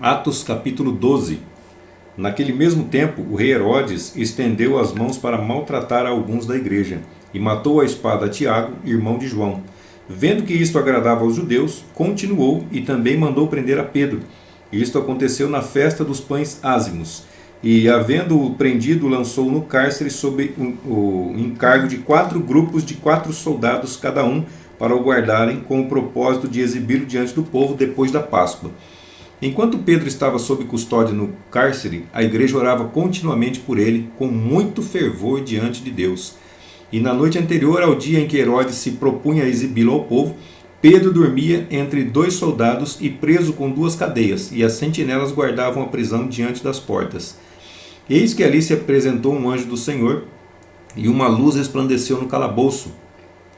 Atos capítulo 12. Naquele mesmo tempo, o rei Herodes estendeu as mãos para maltratar alguns da igreja, e matou à espada Tiago, irmão de João. Vendo que isto agradava aos judeus, continuou e também mandou prender a Pedro. Isto aconteceu na festa dos pães ázimos. E, havendo-o prendido, lançou no cárcere sob o encargo de 4 grupos de 4 soldados cada um, para o guardarem, com o propósito de exibi-lo diante do povo depois da Páscoa. Enquanto Pedro estava sob custódia no cárcere, a igreja orava continuamente por ele, com muito fervor diante de Deus. E na noite anterior ao dia em que Herodes se propunha a exibi-lo ao povo, Pedro dormia entre 2 soldados e preso com 2 cadeias, e as sentinelas guardavam a prisão diante das portas. Eis que ali se apresentou um anjo do Senhor, e uma luz resplandeceu no calabouço.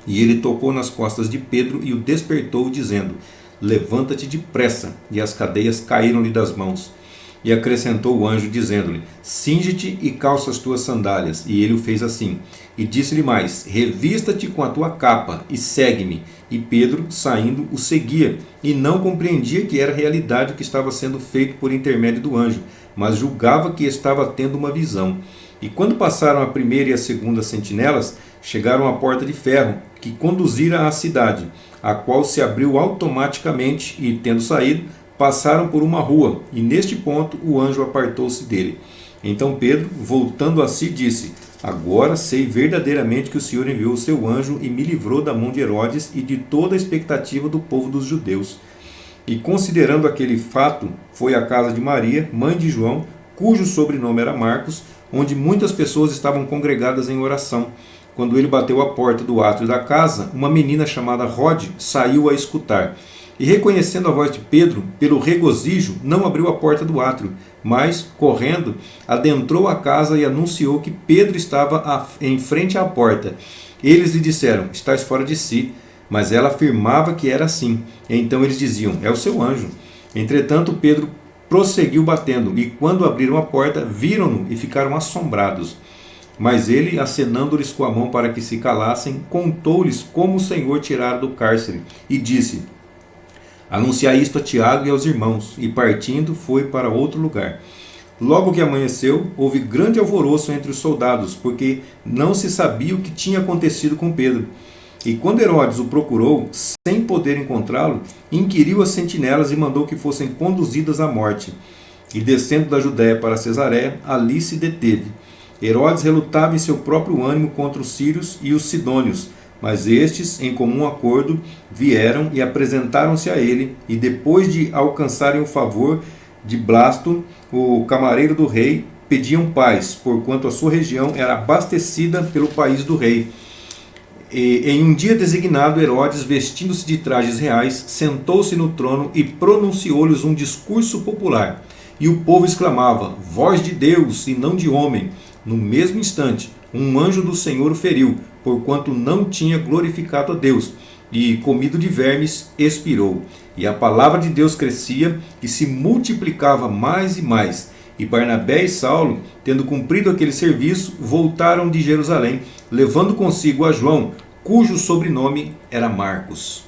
E ele tocou nas costas de Pedro e o despertou, dizendo: Levanta-te depressa. E as cadeias caíram-lhe das mãos. E acrescentou o anjo, dizendo-lhe: Cinge-te e calça as tuas sandálias. E ele o fez assim. E disse-lhe mais: Revista-te com a tua capa e segue-me. E Pedro, saindo, o seguia, e não compreendia que era realidade o que estava sendo feito por intermédio do anjo, mas julgava que estava tendo uma visão. E quando passaram a primeira e a segunda sentinelas, chegaram à porta de ferro, que conduzira à cidade, a qual se abriu automaticamente, e, tendo saído, passaram por uma rua, e neste ponto o anjo apartou-se dele. Então Pedro, voltando a si, disse: Agora sei verdadeiramente que o Senhor enviou o seu anjo e me livrou da mão de Herodes e de toda a expectativa do povo dos judeus. E, considerando aquele fato, foi à casa de Maria, mãe de João, cujo sobrenome era Marcos, onde muitas pessoas estavam congregadas em oração. Quando ele bateu a porta do átrio da casa, uma menina chamada Rode saiu a escutar. E, reconhecendo a voz de Pedro, pelo regozijo, não abriu a porta do átrio, mas, correndo, adentrou a casa e anunciou que Pedro estava em frente à porta. Eles lhe disseram: Estás fora de si. Mas ela afirmava que era assim. Então eles diziam: É o seu anjo. Entretanto, Pedro prosseguiu batendo, e quando abriram a porta, viram-no e ficaram assombrados. Mas ele, acenando-lhes com a mão para que se calassem, contou-lhes como o Senhor tirara do cárcere, e disse: Anunciai isto a Tiago e aos irmãos. E partindo, foi para outro lugar. Logo que amanheceu, houve grande alvoroço entre os soldados, porque não se sabia o que tinha acontecido com Pedro. E quando Herodes o procurou, sem poder encontrá-lo, inquiriu as sentinelas e mandou que fossem conduzidas à morte. E descendo da Judéia para Cesareia, ali se deteve. Herodes relutava em seu próprio ânimo contra os sírios e os sidônios, mas estes, em comum acordo, vieram e apresentaram-se a ele, e depois de alcançarem o favor de Blasto, o camareiro do rei, pediam paz, porquanto a sua região era abastecida pelo país do rei. E, em um dia designado, Herodes, vestindo-se de trajes reais, sentou-se no trono e pronunciou-lhes um discurso popular. E o povo exclamava: Voz de Deus e não de homem. No mesmo instante, um anjo do Senhor o feriu, porquanto não tinha glorificado a Deus, e, comido de vermes, expirou. E a palavra de Deus crescia e se multiplicava mais e mais. E Barnabé e Saulo, tendo cumprido aquele serviço, voltaram de Jerusalém, levando consigo a João, cujo sobrenome era Marcos.